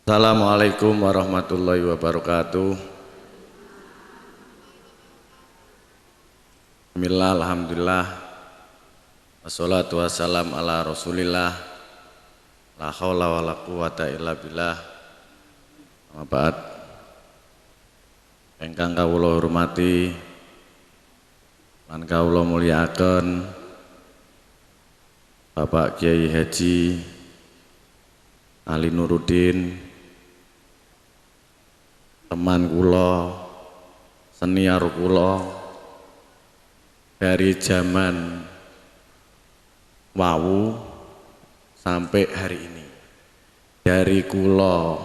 Assalamualaikum warahmatullahi wabarakatuh. Bismillah, alhamdulillah, wassalatu wassalam ala rasulillah, la haula wa la quwata illa billah. Amma ba'd. Ingkang kawula hormati lan kawula mulyakaken Bapak Kiai Haji Ali Nuruddin, teman kula, senior kula dari zaman wau sampai hari ini. Dari kula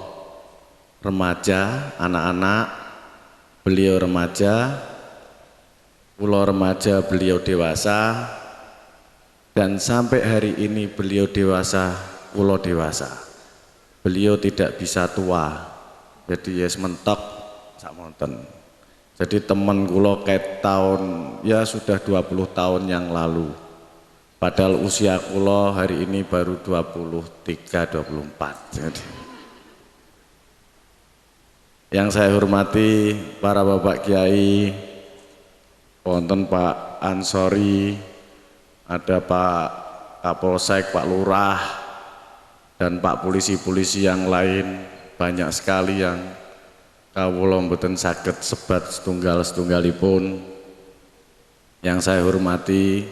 remaja, anak-anak, beliau remaja, kula remaja, beliau dewasa, dan sampai hari ini beliau dewasa, kula dewasa. Beliau tidak bisa tua, jadi yes mentok sakmonten. Jadi teman kula ket tahun ya sudah 20 tahun yang lalu. Padahal usia kula hari ini baru 23-24. Jadi yang saya hormati para bapak kiai, wonten Pak Ansori, ada Pak Kapolsek, Pak Lurah, dan Pak polisi-polisi yang lain, banyak sekali yang kawula mboten saged sebat setunggal-setunggalipun. Yang saya hormati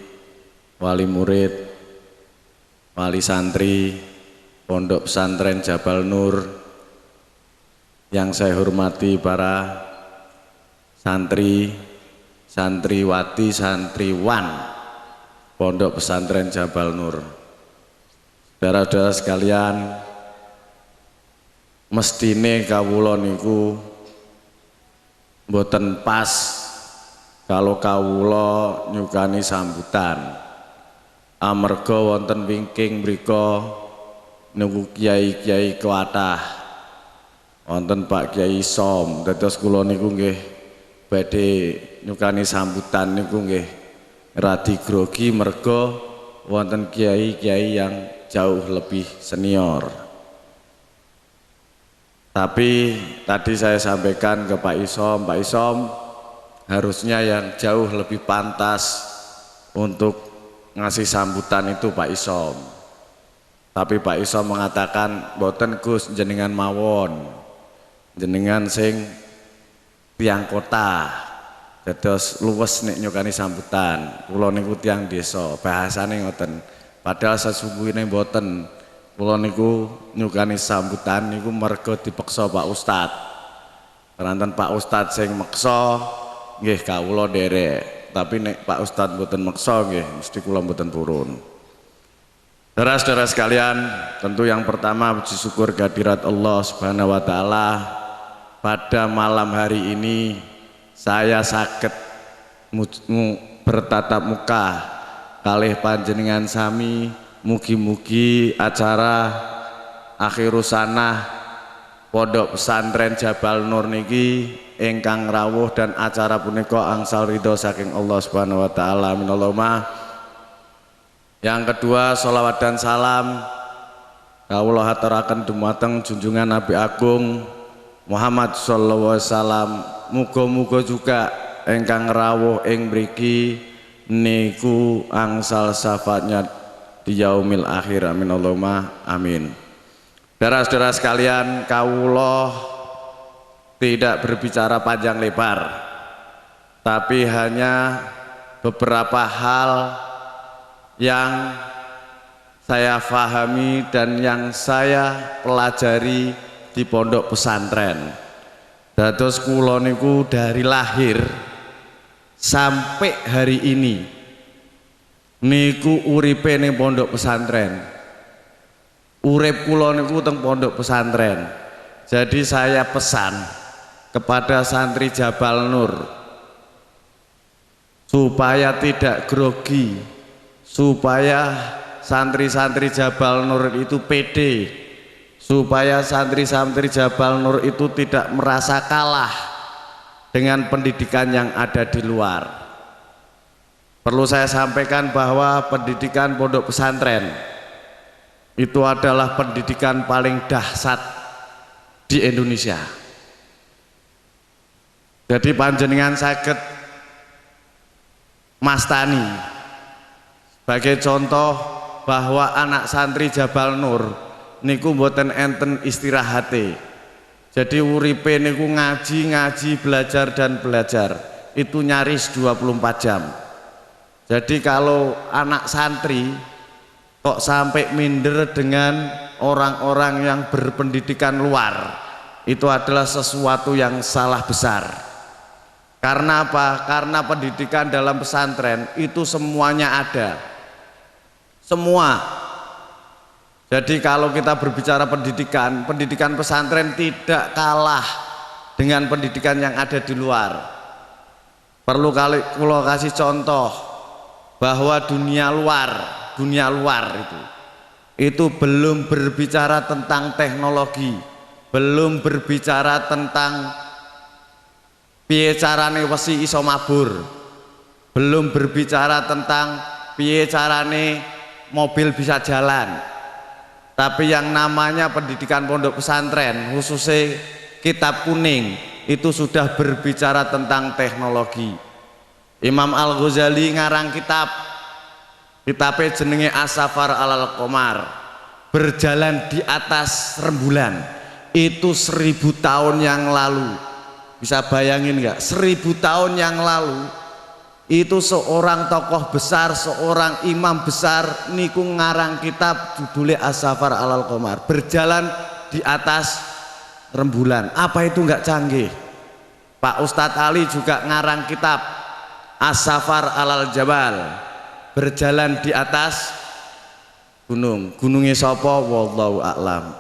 wali murid, wali santri Pondok Pesantren Jabal Nur, yang saya hormati para santri, santriwati, santriwan Pondok Pesantren Jabal Nur. Saudara-saudara sekalian, mestine kawula niku mboten pas kalau kawula nyukani sambutan. Amarga wonten wingking mrika niku kiai-kiai kuatah. Wonten Pak Kiai Som, dados kula niku nggih badhe nyukani sambutan niku nggih radi grogi merga wonten kiai-kiai yang jauh lebih senior. Tapi tadi saya sampaikan ke Pak Isom, Pak Isom harusnya yang jauh lebih pantas untuk ngasih sambutan itu Pak Isom. Tapi Pak Isom mengatakan, "Boten Gus, jenengan mawon, jenengan sing tiang kota, dados luwes nek nyukani sambutan. Kula niku tiang desa, bahasane ngoten. Padahal sesungguhnya mboten. Kula niku nyukani sambutan niku merga dipeksa Pak Ustad. Ranten Pak Ustad sing meksa nggih kawula nderek. Tapi nek Pak Ustad mboten meksa nggih mesti kula mboten purun." Saudara-saudara sekalian, tentu yang pertama puji syukur kehadirat Allah Subhanahu wa taala. Pada malam hari ini saya saged bertatap muka kalih panjenengan sami. Mugi-mugi acara akhirus sanah Pondok Pesantren Jabal Nur niki ingkang rawuh dan acara punika angsal ridho saking Allah Subhanahu wa taala. Amin Allahumma. Yang kedua, sholawat dan salam kawula haturaken dumateng junjungan Nabi Agung Muhammad sallallahu alaihi wasallam. Muga-muga juga ingkang rawuh ing mriki niku angsal syafaatnya di yaumil akhir. Amin Allahumma amin. Saudara-saudara sekalian, kawula tidak berbicara panjang lebar, tapi hanya beberapa hal yang saya pahami dan yang saya pelajari di pondok pesantren. Dados kula niku dari lahir sampai hari ini niku uripe ning pondok pesantren. Urip kula niku teng pondok pesantren. Jadi saya pesan kepada santri Jabal Nur supaya tidak grogi, supaya santri-santri Jabal Nur itu pede, supaya santri-santri Jabal Nur itu tidak merasa kalah dengan pendidikan yang ada di luar. Perlu saya sampaikan bahwa pendidikan pondok pesantren itu adalah pendidikan paling dahsyat di Indonesia. Jadi panjenengan saged mastani sebagai contoh bahwa anak santri Jabal Nur niku mboten enten istirahate. Jadi uripe niku ngaji, belajar dan belajar. Itu nyaris 24 jam. Jadi kalau anak santri kok sampai minder dengan orang-orang yang berpendidikan luar, itu adalah sesuatu yang salah besar. Karena apa? Karena pendidikan dalam pesantren itu semuanya ada. Semua. Jadi kalau kita berbicara pendidikan, pendidikan pesantren tidak kalah dengan pendidikan yang ada di luar. Perlu kalau kasih contoh bahwa dunia luar itu belum berbicara tentang teknologi, belum berbicara tentang piye carane wesi iso mabur, belum berbicara tentang piye carane mobil bisa jalan. Tapi yang namanya pendidikan pondok pesantren, khususnya kitab kuning, itu sudah berbicara tentang teknologi. Imam Al-Ghazali ngarang kitabnya jenenge As-Safar Alal Qamar, berjalan di atas rembulan. Itu 1000 tahun yang lalu. Bisa bayangin nggak? 1000 tahun yang lalu itu seorang tokoh besar, seorang imam besar niku ngarang kitab judulnya As-Safar Alal Qamar, berjalan di atas rembulan. Apa itu nggak canggih? Pak Ustadz Ali juga ngarang kitab As-Safar Alal Jabal, berjalan di atas gunung. Gunungnya sapa? Wallahu a'lam.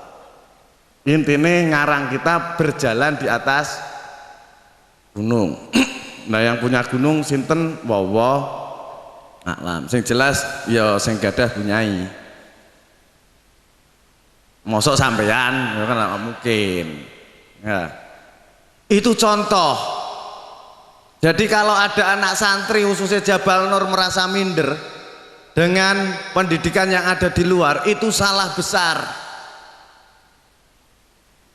Intinya ngarang kitab berjalan di atas gunung. Nah yang punya gunung sinten? Wallahu a'lam. Sing jelas ya sing gadah punyai. Mosok sampean ya kan gak mungkin. Ya. Itu contoh. Jadi kalau ada anak santri khususnya Jabal Nur merasa minder dengan pendidikan yang ada di luar, itu salah besar.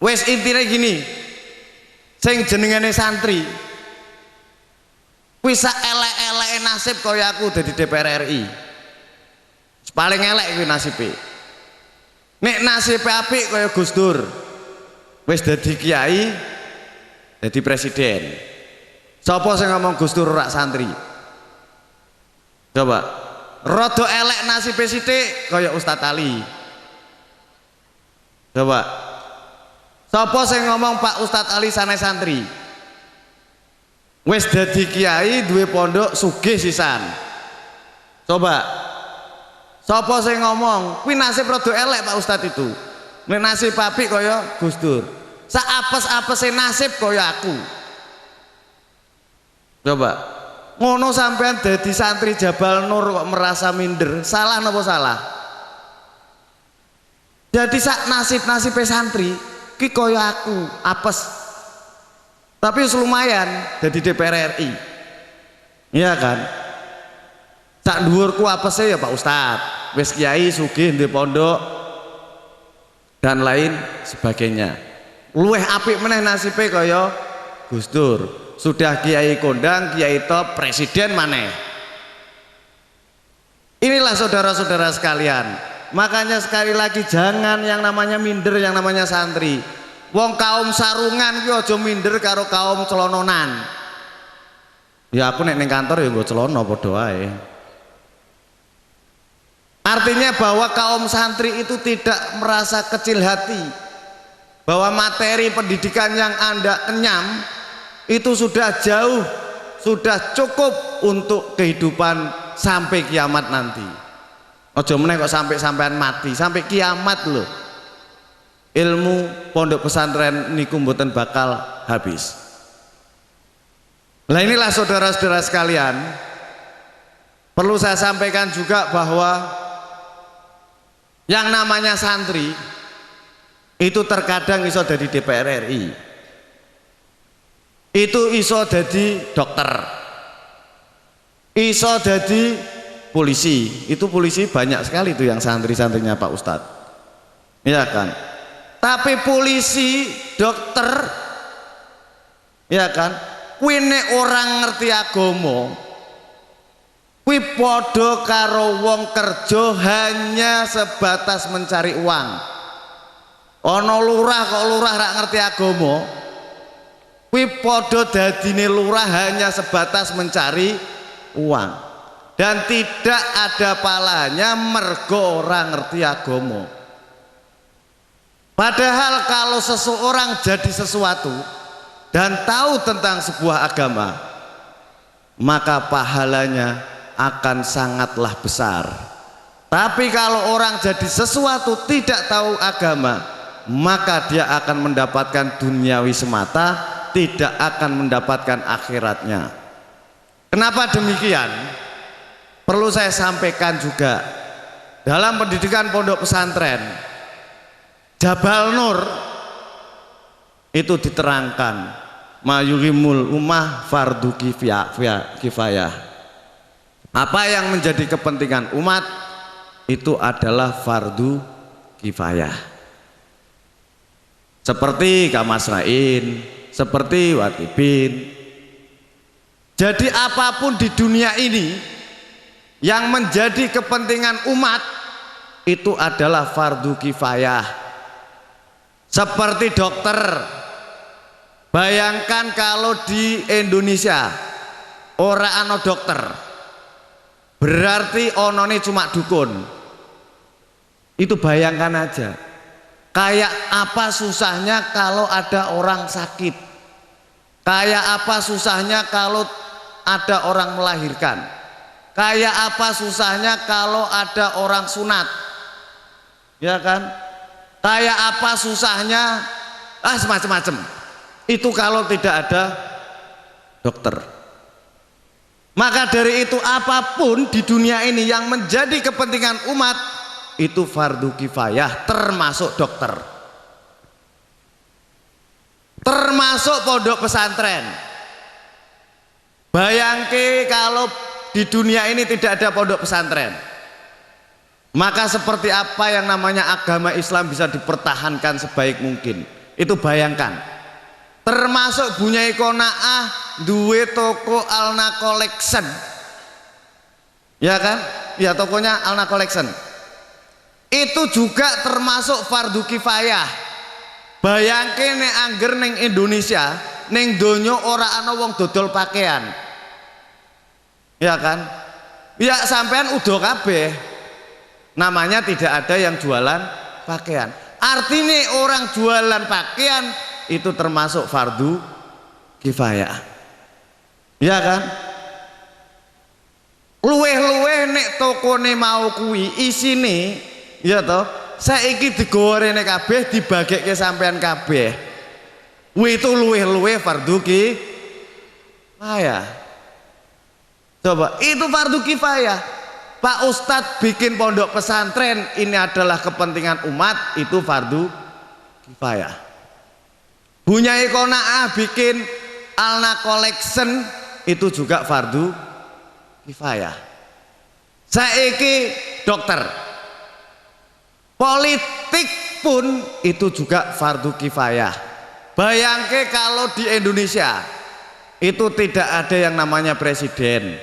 Wes intinya gini, sing jenengane santri bisa elek-elek nasib kaya aku dari DPR RI. Paling elek kuwi nasibe. Nek nasibe apik kaya Gus Dur, wis dadi kiai, dadi presiden. Sapa sing ngomong Gus Dur ora santri? Coba. Rada elek nasibe sithik kaya Ustadz Ali. Coba. Sapa sing ngomong Pak Ustadz Ali sanes santri? Wis dadi kiai duwe pondok sugih sisan. Coba. Sapa sing ngomong kuwi nasib rada elek Pak Ustadz itu? Nek nasib apik kaya Gus Dur. Sak apes-apese nasib kaya aku. Coba. Ngono sampean dadi santri Jabal Nur kok merasa minder, salah napa salah? Jadi sak nasib-nasibe santri ki kaya aku, apes. Tapi lumayan jadi DPR RI. Iya kan? Sak dhuwurku apese ya Pak Ustadz, wis kiai sugih ndek pondok dan lain sebagainya. Luweh apik meneh nasibe kaya Gus Dur. Sudah kiai kondang, kiai top, presiden maneh. Inilah saudara-saudara sekalian. Makanya sekali lagi jangan yang namanya minder, yang namanya santri. Wong kaum sarungan ki aja minder karo kaum celononan. Ya aku nek ning kantor ya nggo celana padha wae. Artinya bahwa kaum santri itu tidak merasa kecil hati, bahwa materi pendidikan yang Anda kenyam itu sudah jauh, sudah cukup untuk kehidupan sampai kiamat nanti. Ojo meneh kok sampai-sampean mati, sampai kiamat loh. Ilmu pondok pesantren niku mboten bakal habis. Nah inilah saudara-saudara sekalian, perlu saya sampaikan juga bahwa yang namanya santri itu terkadang iso dari DPR RI. Itu iso jadi dokter, iso jadi polisi. Itu polisi banyak sekali tuh yang santri-santrinya Pak Ustadz, iya kan? Tapi polisi, dokter, ya kan, kuwi nek orang ngerti agama, kuwi padha karo wong kerja hanya sebatas mencari uang. Ana lurah kok lurah rak ngerti agama, kuwi padha dadine lurah hanya sebatas mencari uang dan tidak ada palanya mergo ora ngerti agama. Padahal kalau seseorang jadi sesuatu dan tahu tentang sebuah agama, maka pahalanya akan sangatlah besar. Tapi kalau orang jadi sesuatu tidak tahu agama, maka dia akan mendapatkan duniawi semata, tidak akan mendapatkan akhiratnya. Kenapa demikian? Perlu saya sampaikan juga, dalam pendidikan pondok pesantren Jabal Nur itu diterangkan mayurimul ummah fardu kifayah. Apa yang menjadi kepentingan umat itu adalah fardu kifayah. Seperti Kamasrain, seperti Watibin. Jadi apapun di dunia ini yang menjadi kepentingan umat itu adalah fardu kifayah. Seperti dokter, bayangkan kalau di Indonesia ora ana dokter, berarti onone cuma dukun. Itu bayangkan aja, kayak apa susahnya kalau ada orang sakit, kayak apa susahnya kalau ada orang melahirkan, kayak apa susahnya kalau ada orang sunat, ya kan? Kayak apa susahnya, semacam-macam. Itu kalau tidak ada dokter. Maka dari itu apapun di dunia ini yang menjadi kepentingan umat itu fardu kifayah, termasuk dokter, termasuk pondok pesantren. Bayangke kalau di dunia ini tidak ada pondok pesantren, maka seperti apa yang namanya agama Islam bisa dipertahankan sebaik mungkin. Itu bayangkan. Termasuk Bunyai Qanaah duwe toko Alna Collection, ya kan? Ya, tokonya Alna Collection. Itu juga termasuk fardu kifayah. Bayangke nek angger ning Indonesia, ning donya ora ana wong dodol pakaian, ya kan? Ya sampean udo kabeh, namanya tidak ada yang jualan pakaian. Artinya orang jualan pakaian itu termasuk fardu kifayah, ya kan? Luweh-luweh nek tokone mau kuwi isine, ya toh, saiki digorene kabeh dibagekke sampean kabeh. Kuwi itu luweh-luweh fardu kifayah. Coba, itu fardu kifayah. Pak Ustadz bikin pondok pesantren, ini adalah kepentingan umat, itu fardu kifayah. Bunyai Qanaah bikin Alna Collection, itu juga fardu kifayah. Saiki dokter, politik pun itu juga fardu kifayah. Bayangke kalau di Indonesia itu tidak ada yang namanya presiden,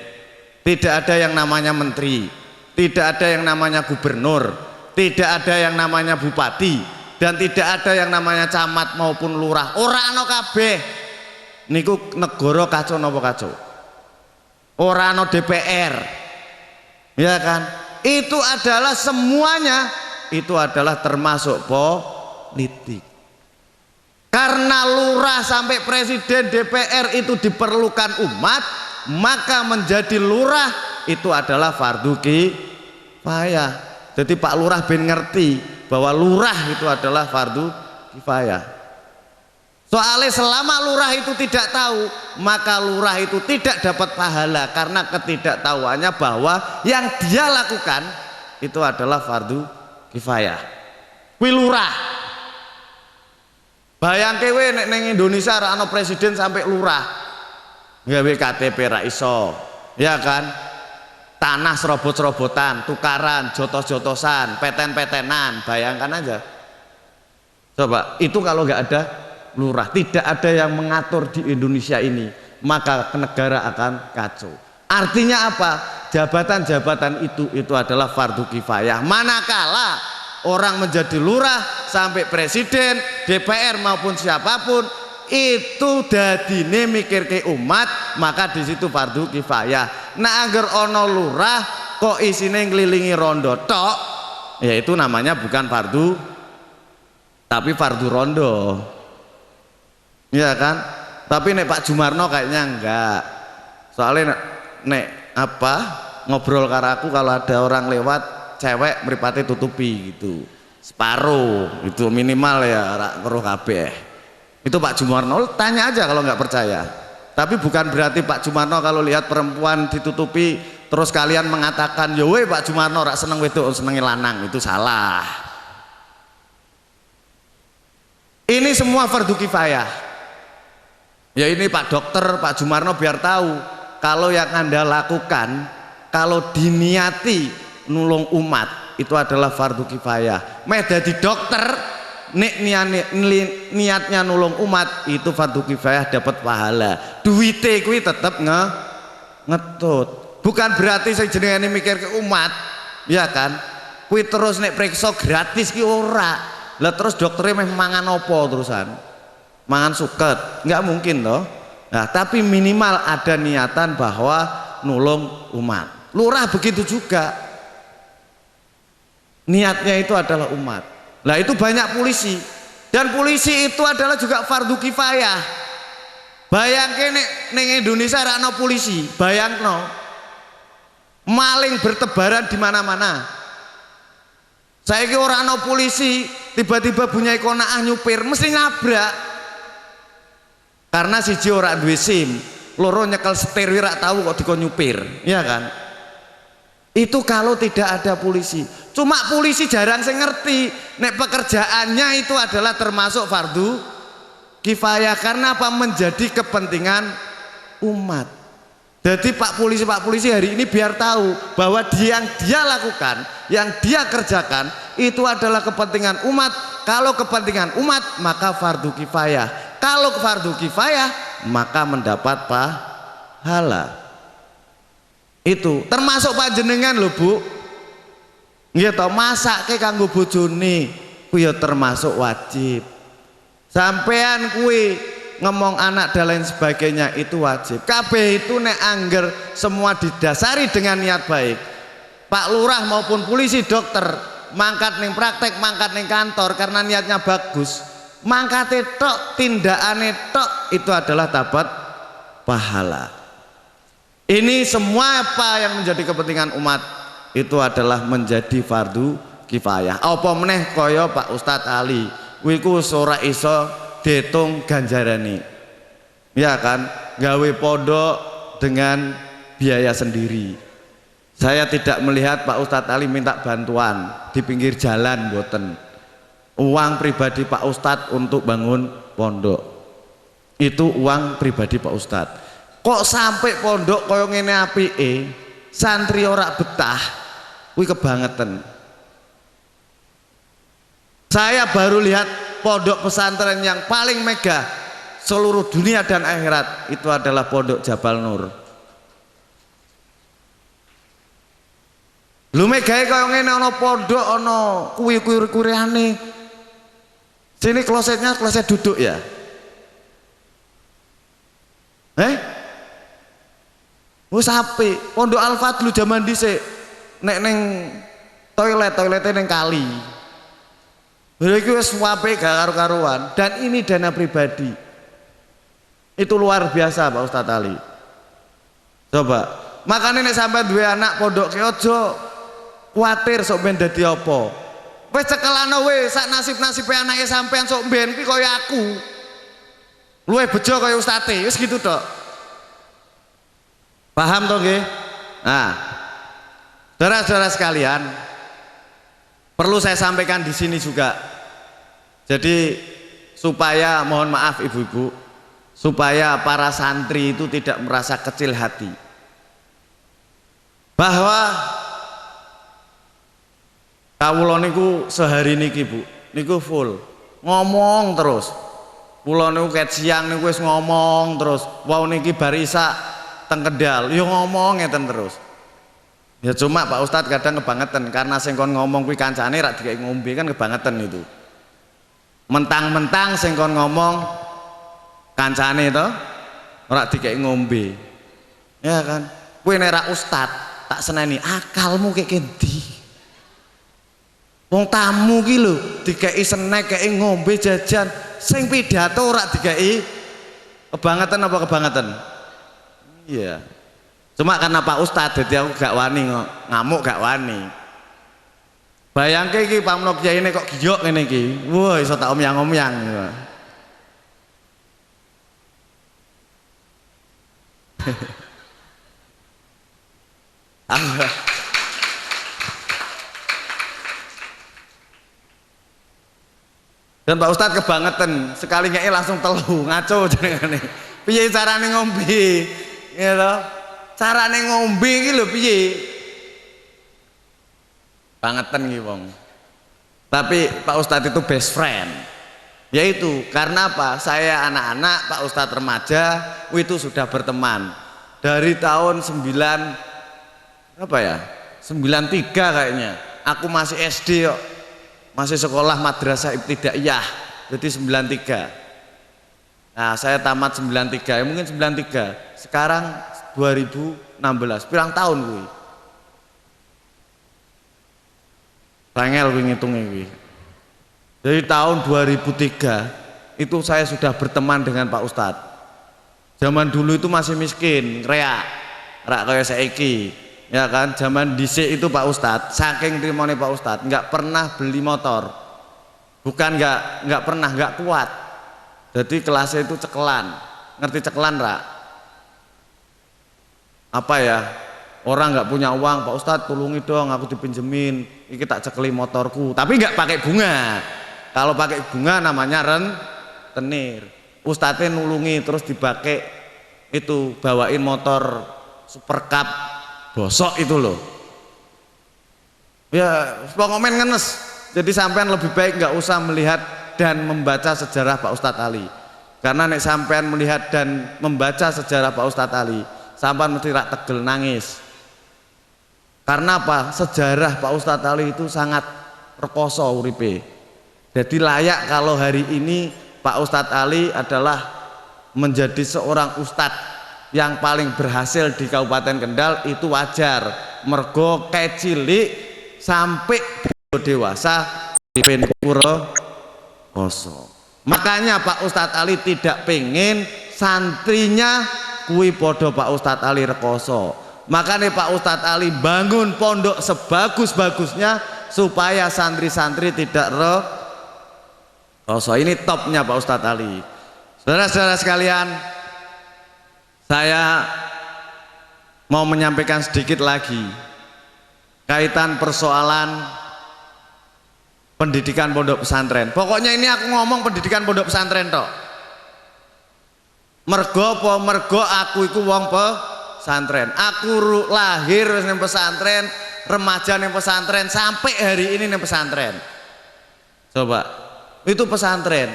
tidak ada yang namanya menteri, tidak ada yang namanya gubernur, tidak ada yang namanya bupati, dan tidak ada yang namanya camat maupun lurah. Ora ana kabeh. Niku negara kacau napa kacau? Ora ana DPR. Ya kan? Itu adalah semuanya, itu adalah termasuk politik. Karena lurah sampai presiden, DPR itu diperlukan umat, maka menjadi lurah itu adalah fardu kifayah. Jadi Pak Lurah ben ngerti bahwa lurah itu adalah fardu kifayah. Soalnya selama lurah itu tidak tahu, maka lurah itu tidak dapat pahala karena ketidaktahuannya bahwa yang dia lakukan itu adalah fardu kifayah. Kuwi lurah. Bayangke we nek ning Indonesia ra ana presiden sampai lurah. Gawe KTP ra iso, ya kan? Tanah serobot-serobotan, tukaran, jotos-jotosan, peten-petenan, bayangkan aja. Coba, itu kalau nggak ada lurah, tidak ada yang mengatur di Indonesia ini, maka negara akan kacau. Artinya apa? Jabatan-jabatan itu adalah fardu kifayah. Manakala orang menjadi lurah sampai presiden, DPR maupun siapapun itu dadine mikir ke umat, maka di situ fardu kifayah. Nah, agar ono lurah kok isine ngelilingi rondo tok, ya itu namanya bukan fardu, tapi fardu rondo, ya kan? Tapi nek Pak Jumarno kayaknya enggak, soalnya nek apa ngobrol karo aku kalau ada orang lewat cewek mripate tutupi gitu, separuh itu minimal ya, rak weruh kabeh. Itu Pak Jumarno, tanya aja kalau nggak percaya. Tapi bukan berarti Pak Jumarno kalau lihat perempuan ditutupi terus kalian mengatakan ya weh Pak Jumarno rak seneng wedok senengi lanang, itu salah. Ini semua fardu kifayah. Ya ini Pak Dokter, Pak Jumarno biar tahu kalau yang Anda lakukan, kalau diniati nulung umat itu adalah fardu kifayah. Meh dadi dokter nek niatnya nulung umat itu fardu kifayah, dapat pahala. Duite kuwi tetep ngetut. Bukan berarti saya jenengane mikir ke umat, ya kan? Kuwi terus nek periksa gratis ki ora. Lah terus dokternya meh mangan opo terusan? Mangan suket? Nggak mungkin toh. Nah, tapi minimal ada niatan bahwa nulung umat. Lurah begitu juga. Niatnya itu adalah umat. Lah itu banyak polisi. Dan polisi itu adalah juga fardu kifayah. Bayangke ning Indonesia ra ono polisi, bayangno. Maling bertebaran di mana-mana. Saiki ora ono polisi, tiba-tiba bunyi konaah nyupir, mesti nabrak. Karena siji ora duwe SIM, loro nyekel setir ora tahu kok dikon nyupir, ya kan? Itu kalau tidak ada polisi. Cuma polisi jarang sing ngerti nek pekerjaannya itu adalah termasuk fardu kifayah. Karena apa? Menjadi kepentingan umat. Jadi Pak polisi hari ini biar tahu bahwa yang dia lakukan, yang dia kerjakan itu adalah kepentingan umat. Kalau kepentingan umat maka fardu kifayah. Kalau fardu kifayah maka mendapat pahala. Itu termasuk panjenengan lho Bu. Nggih to, masake kanggo bojone kuwi ya termasuk wajib. Sampean kuwi ngomong anak dan lain sebagainya itu wajib. Kabeh itu nek angger semua didasari dengan niat baik. Pak Lurah maupun polisi, dokter mangkat ning praktek, mangkat ning kantor karena niatnya bagus. Mangkate tok, tindakane tok itu adalah dapat pahala. Ini semua apa yang menjadi kepentingan umat itu adalah menjadi fardu kifayah. Apa meneh kaya Pak Ustadz Ali, kuwi ku ora iso diitung ganjarane. Ya kan, gawe pondok dengan biaya sendiri. Saya tidak melihat Pak Ustadz Ali minta bantuan di pinggir jalan, mboten. Uang pribadi Pak Ustadz untuk bangun pondok. Itu uang pribadi Pak Ustadz. Kok sampai pondok kaya ngene apike, santri ora betah, kuwi kebangetan. Saya baru lihat pondok pesantren yang paling megah seluruh dunia dan akhirat itu adalah pondok Jabal Nur. Lu megahe kaya ngene ana pondok ana kuwi-kuwi-kuriane. Sini klosetnya kloset duduk ya. Wis apik, pondok Al-Fadlu zaman dhisik nek ning toiletnya ning kali. Iki wis apik gak karu-karuan dan ini dana pribadi. Itu luar biasa Pak Ustadz Ali. Coba, makanya nek sampean duwe anak pondok ki aja kuwatir sok ben dadi apa. Wis cekelana wis sak nasib-nasibe anake sampean sok ben ki kaya aku. Luwe bejo kaya ustate, wis gitu tok. Paham toh nggih? Nah, saudara-saudara sekalian, perlu saya sampaikan di sini juga. Jadi supaya mohon maaf ibu-ibu, supaya para santri itu tidak merasa kecil hati. Bahwa kawula niku sehari niki Bu, niku full. ngomong terus. Kula niku ket siang niku wis ngomong terus. Wau niki bar isak teng Kendal, yo ngomong ngeten terus. Ya cuma Pak Ustadz kadang kebangetan karena sing kon ngomong kuwi kancane rak dikek ngombe kan kebangetan itu. Mentang-mentang sing kon ngomong kancane to ora dikek ngombe. Ya kan? Kowe nek ra ustadz tak seneni akalmu kek endi? Wong tamu ki lho dikeki snack kek ngombe jajan, sing pidato ora dikeki kebangetan apa kebangetan? Iya. Cuma karena Pak Ustadz jadi aku gak wani ngamuk gak wani. Bayangke iki pamno kiai ini kok giyok ngene iki. Wah iso tak omyang-omyang. Dan Pak Ustadz kebangetan sekali ngeke langsung telu ngaco jenengane. Piye carane ngombe? Ya toh? Carane ngombe iki lho piye? Bangetan iki wong. Tapi Pak Ustadz itu best friend. Yaitu karena apa? Saya anak-anak, Pak Ustadz remaja itu sudah berteman. Dari tahun 93 kayaknya. Aku masih SD kok. Masih sekolah madrasah ibtidaiyah. Jadi 93. Nah, saya tamat 93, ya mungkin 93. Sekarang 2016, pirang tahun kuwi. Rangel kuwi ngitungnya kuwi. Dari tahun 2003 itu saya sudah berteman dengan Pak Ustadz. Zaman dulu itu masih miskin, rak kayak saiki. Ya kan, zaman dhisik itu Pak Ustadz, saking trimone Pak Ustadz, nggak pernah beli motor. Bukan nggak pernah, nggak kuat. Jadi kelasnya itu cekelan. Ngerti cekelan, Rak? Apa ya? Orang nggak punya uang, Pak Ustadz tolongi dong, aku dipinjemin. Iki tak cekeli motorku, tapi nggak pakai bunga. Kalau pakai bunga namanya rentenir. Ustadznya nulungi terus dipakai itu bawain motor Super Cup bosok itu loh. Ya, pengomen ngenes. Jadi sampean lebih baik nggak usah melihat dan membaca sejarah Pak Ustadz Ali. Karena nek sampean melihat dan membaca sejarah Pak Ustadz Ali, sampean mesti rak tegel nangis. Karena apa? Sejarah Pak Ustadz Ali itu sangat rekoso uripe. Jadi layak kalau hari ini Pak Ustadz Ali adalah menjadi seorang ustadz yang paling berhasil di Kabupaten Kendal, itu wajar. Mergo kecilik sampai dewasa di Pura Koso. Makanya Pak Ustadz Ali tidak pengen santrinya kui podo Pak Ustadz Ali rekoso. Makanya Pak Ustadz Ali bangun pondok sebagus-bagusnya supaya santri-santri tidak rekoso. Ini topnya Pak Ustadz Ali. Saudara-saudara sekalian, saya mau menyampaikan sedikit lagi kaitan persoalan pendidikan pondok pesantren. Pokoknya ini aku ngomong pendidikan pondok pesantren tok. Mergo aku iku wong pesantren. Aku lahir ning pesantren, remaja ning pesantren, sampai hari ini ning pesantren. Coba, itu pesantren.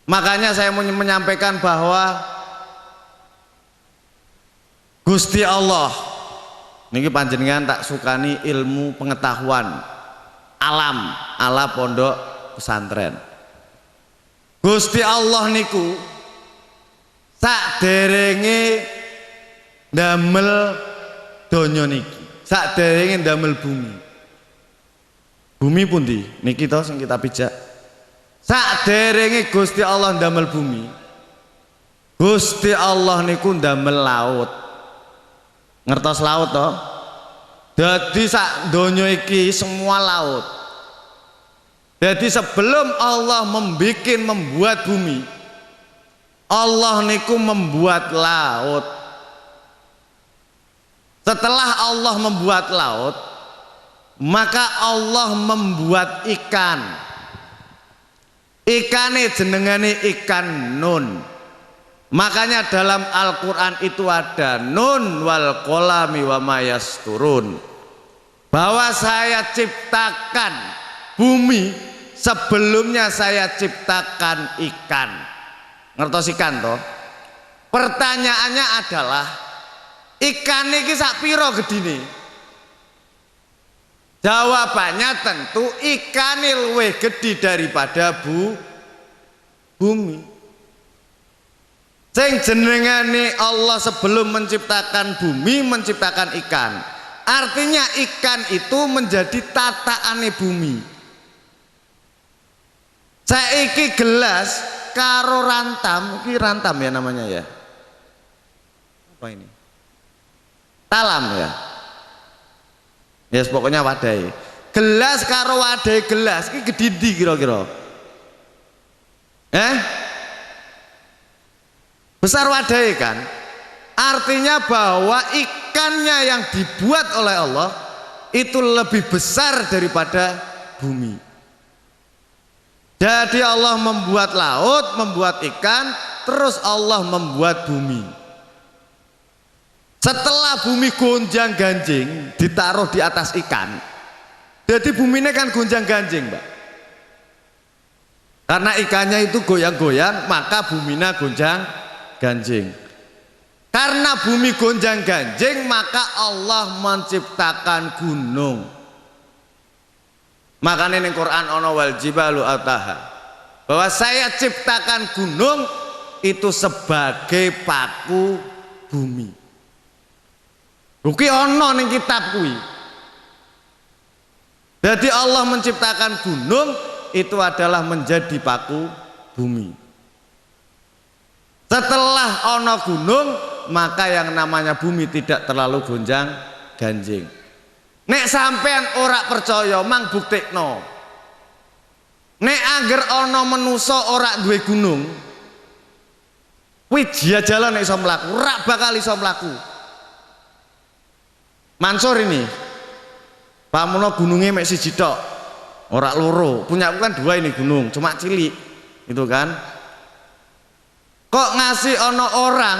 Makanya saya mau menyampaikan bahwa Gusti Allah niki panjenengan tak sukani ilmu pengetahuan alam ala pondok pesantren. Gusti Allah niku saderenge ndamel donya niki, saderenge ndamel bumi. Bumi pundi niki to sing kita pijak. Saderenge Gusti Allah ndamel bumi, Gusti Allah niku ndamel laut. Ngertos laut toh? Jadi sak donya iki semua laut. Jadi sebelum Allah membuat bumi, Allah niku membuat laut. Setelah Allah membuat laut, maka Allah membuat ikan. Ikane jenengane ikan nun. Makanya dalam Al-Quran itu ada nun wal kolami wa mayasturun, bahwa saya ciptakan bumi sebelumnya saya ciptakan ikan. Ngertos ikan toh? Pertanyaannya adalah ikan iki sak piro gedine? Jawabannya tentu ikan luwih gede daripada bumi. Sing jenengane Allah sebelum menciptakan bumi menciptakan ikan. Artinya ikan itu menjadi tataane bumi. Saiki gelas karo rantam, iki rantam ya namanya ya. Apa ini? Talam ya. Yes, pokoknya wadai. Gelas karo wadai gelas iki gedhi kira-kira. Besar wadai kan? Artinya bahwa ikannya yang dibuat oleh Allah itu lebih besar daripada bumi. Jadi Allah membuat laut, membuat ikan, terus Allah membuat bumi. Setelah bumi gonjang ganjing ditaruh di atas ikan, jadi buminya kan gonjang ganjing, Mbak. Karena ikannya itu goyang-goyang, maka buminya gonjang ganjing. Karena bumi gonjang ganjing, maka Allah menciptakan gunung. Makanya di Quran ono wal jibalu ataha, bahwa saya ciptakan gunung itu sebagai paku bumi. Buki ono ning kitab kuwi. Jadi Allah menciptakan gunung itu adalah menjadi paku bumi. Setelah ono gunung, maka yang namanya bumi tidak terlalu gonjang ganjing. Nek sampean ora percaya mang buktekno. Nek angger ono menusa ora duwe gunung, kuwi jalan nek iso mlaku, ora bakal iso mlaku. Mansur ini, pamuno gunungnya mek siji tok, ora loro. Punya aku kan dua ini gunung, cuma cilik, itu kan. Kok ngasih ono orang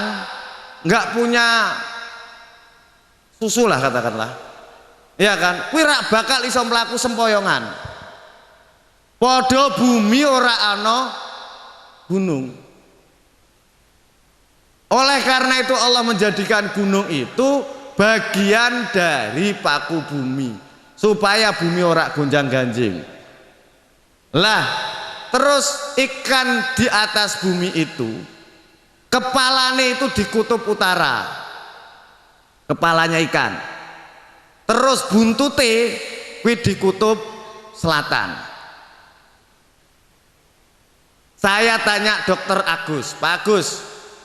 nggak punya susu lah katakanlah, ya kan? Kuwi rak bakal iso mlaku sempoyongan. Padha bumi ora ana gunung. Oleh karena itu Allah menjadikan gunung itu bagian dari paku bumi supaya bumi ora gonjang ganjing. Lah, terus ikan di atas bumi itu kepalanya itu di kutub utara, kepalanya ikan. Terus buntute kuwi di kutub selatan. Saya tanya dokter Agus, Pak Agus,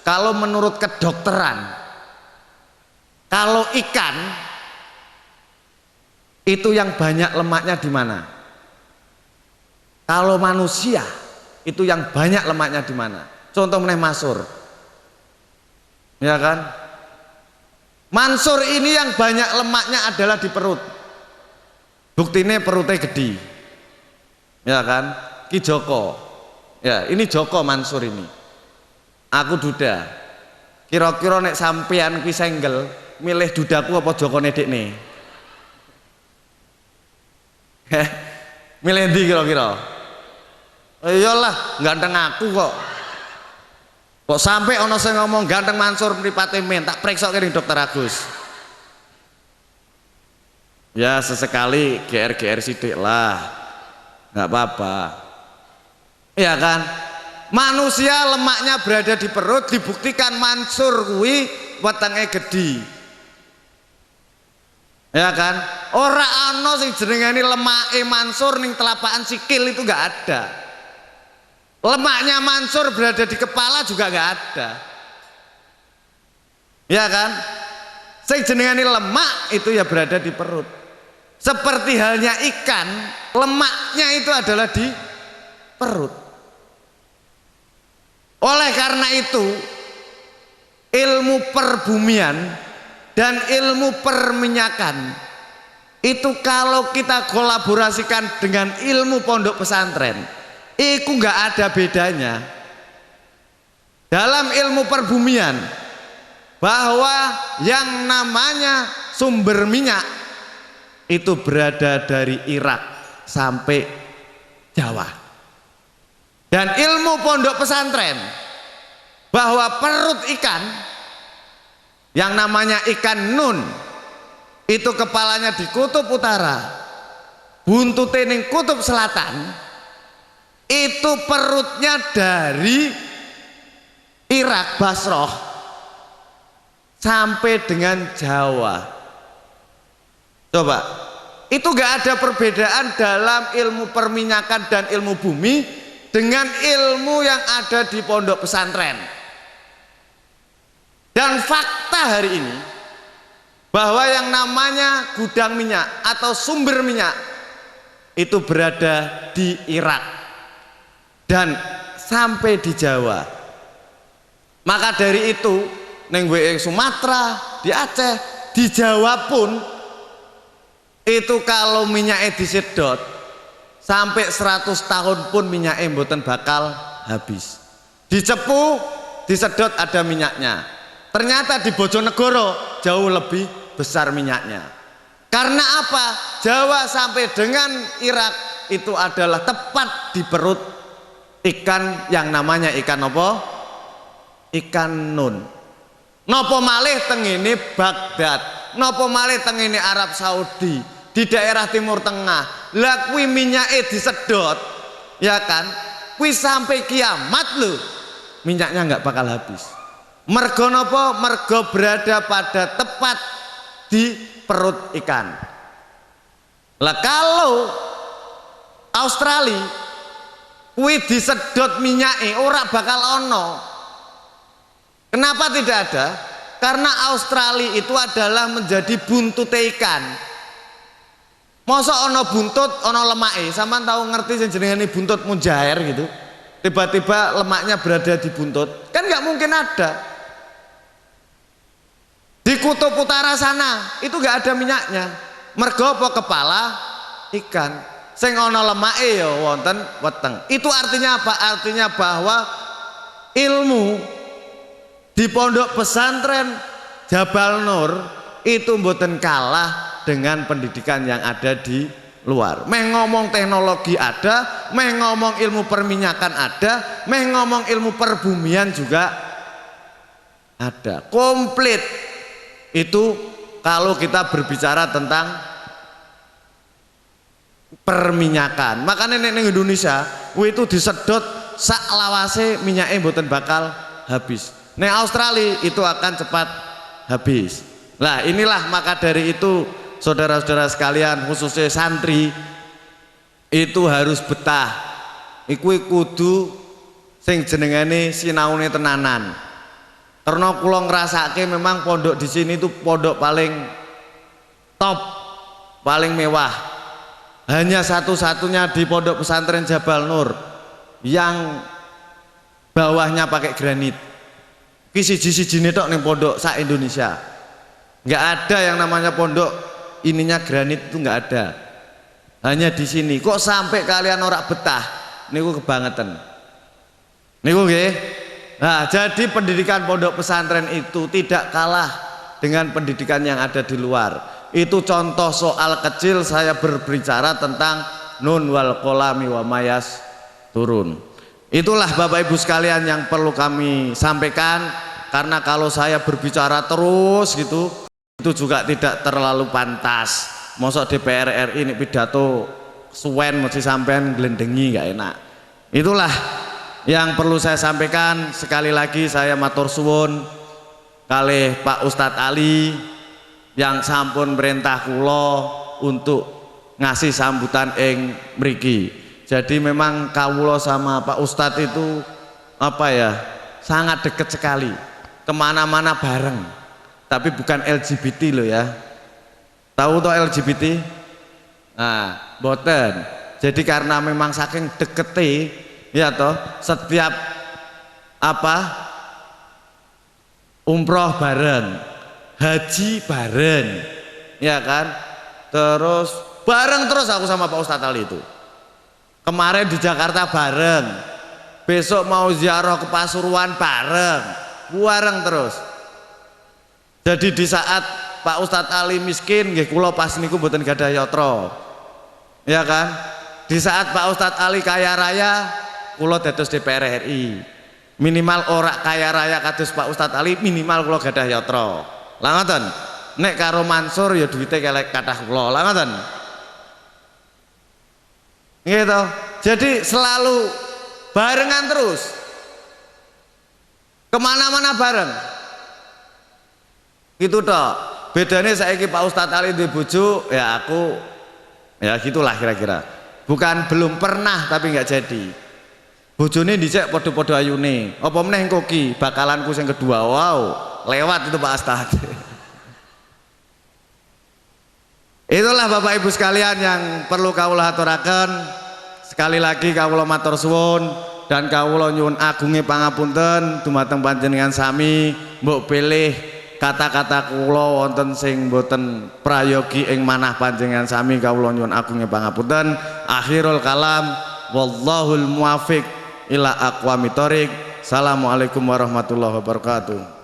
kalau menurut kedokteran, kalau ikan itu yang banyak lemaknya di mana? Kalau manusia itu yang banyak lemaknya di mana? Contoh meneh Mansur, ya kan? Mansur ini yang banyak lemaknya adalah di perut. Buktinya perutnya gede, ya kan? Ki Joko, ya ini Joko Mansur ini. Aku duda. Kira-kira nek sampean kuwi senggel, milih dudaku apa Joko nedekne? Milih ndi kira-kira? Iyalah, ganteng aku kok. Kok sampai ono sing ngomong ganteng Mansur mripate men, tak preksok kene dokter Agus. Ya sesekali GR-GR sithik lah. Enggak apa-apa. Iya kan? Manusia lemaknya berada di perut, dibuktikan Mansur kuwi wetenge gede. Ya kan? Ora ana sing jenengane lemake Mansur ning telapakan sikil itu enggak ada. Lemaknya Mansur berada di kepala juga enggak ada. Ya kan? Sing jenengane lemak itu ya berada di perut. Seperti halnya ikan, lemaknya itu adalah di perut. Oleh karena itu, ilmu perbumian dan ilmu perminyakan itu kalau kita kolaborasikan dengan ilmu pondok pesantren, itu nggak ada bedanya. Dalam ilmu perbumian, bahwa yang namanya sumber minyak itu berada dari Irak sampai Jawa. Dan ilmu pondok pesantren bahwa perut ikan yang namanya ikan nun itu kepalanya di kutub utara, buntutnya ning kutub selatan, itu perutnya dari Irak Basroh sampai dengan Jawa. Coba, itu gak ada perbedaan dalam ilmu perminyakan dan ilmu bumi dengan ilmu yang ada di pondok pesantren. Dan fakta hari ini bahwa yang namanya gudang minyak atau sumber minyak itu berada di Irak dan sampai di Jawa. Maka dari itu neng Sumatera, di Aceh, di Jawa pun itu kalau minyaknya disedot sampai 100 tahun pun minyaknya mboten bakal habis. Dicepu, disedot ada minyaknya. Ternyata di Bojonegoro jauh lebih besar minyaknya. Karena apa? Jawa sampai dengan Irak itu adalah tepat di perut ikan yang namanya ikan apa? Ikan nun. Nopo malih tengene Baghdad, nopo malih tengene Arab Saudi, di daerah Timur Tengah. Lah kuwi minyake disedot, ya kan? Kuwi sampai kiamat lho. Minyaknya nggak bakal habis. Mergo nopo? Mergo berada pada tepat di perut ikan. Lah kalau Australia kuwi disedot minyake ora bakal ono. Kenapa tidak ada? Karena Australia itu adalah menjadi buntut ikan. Masa ono buntut, ono lemake. Sampeyan tahu ngerti sing jenenge buntut mujair gitu. Tiba-tiba lemaknya berada di buntut. Kan nggak mungkin ada. Di kutub utara sana itu nggak ada minyaknya. Mergo apa? Kepala ikan. Sing ono lemake ya wonten weteng. Itu artinya apa? Artinya bahwa ilmu di pondok pesantren Jabal Nur itu mboten kalah dengan pendidikan yang ada di luar. Meh ngomong teknologi ada, meh ngomong ilmu perminyakan ada, meh ngomong ilmu perbumian juga ada. Komplit. Itu kalau kita berbicara tentang perminyakan. Makanya ning Indonesia itu disedot sak lawase minyaknya mboten bakal habis. Ning Australia itu akan cepat habis. Nah inilah maka dari itu saudara-saudara sekalian khususnya santri itu harus betah. Iku kudu sing jenengane sinaune tenanan. Karena kula ngrasake memang pondok di sini itu pondok paling top, paling mewah. Hanya satu-satunya di pondok pesantren Jabal Nur yang bawahnya pakai granit. Siji-sijine tok ning pondok sak Indonesia. Nggak ada yang namanya pondok ininya granit, itu nggak ada. Hanya di sini. Kok sampai kalian ora betah? Niku kebangetan. Niku nggih. Nah, jadi pendidikan pondok pesantren itu tidak kalah dengan pendidikan yang ada di luar. Itu contoh soal kecil saya berbicara tentang nun wal kolami wa mayas turun. Itulah Bapak Ibu sekalian yang perlu kami sampaikan, karena kalau saya berbicara terus gitu itu juga tidak terlalu pantas. Mosok DPR RI ini pidato suwen mesti sampean glendengi, nggak enak. Itulah yang perlu saya sampaikan. Sekali lagi saya matur suwun kalih Pak Ustadz Ali yang sampun perintah kula untuk ngasih sambutan ing mriki. Jadi memang kawula sama Pak Ustadz itu apa ya, sangat dekat sekali, kemana-mana bareng. Tapi bukan LGBT loh ya. Tahu toh LGBT? Nah, boten. Jadi karena memang saking dekete, ya toh, setiap apa umroh bareng, haji bareng, ya kan? Terus bareng terus aku sama Pak Ustadz Ali itu. Kemarin di Jakarta bareng, besok mau ziarah ke Pasuruan bareng terus. Jadi di saat Pak Ustadz Ali miskin, nggih kula pas niku mboten gadah yatra, ya kan? di saat Pak Ustadz Ali kaya raya kula dados DPR RI, minimal ora kaya raya kados Pak Ustadz Ali, minimal kula gadah yatra. Lah ngoten. Nek karo Mansur ya duwite kelek kathah kula. Lah ngoten. Gitu. Jadi selalu barengan terus. Kemana-mana bareng. Gitu toh. Bedanya saiki Pak Ustadz Ali duwe bojo, ya aku ya gitulah kira-kira. Bukan belum pernah tapi nggak jadi. Bojone dicek podo-podo ayune. Apa meneh koki bakalanku yang kedua. Wow, lewat itu Pak Ustadz. Itulah Bapak Ibu sekalian yang perlu kawula aturaken. Sekali lagi kawula matur suwun dan kawula nyuwun agunge pangapunten dumateng panjenengan sami, mbok pilih kata-kata kula wonten sing boten prayogi ing manah panjenengan sami, kawula nyuwun agunge pangapunten. Akhirul kalam wallahul muwaffiq ila aqwamit thoriq. Assalamualaikum warahmatullahi wabarakatuh.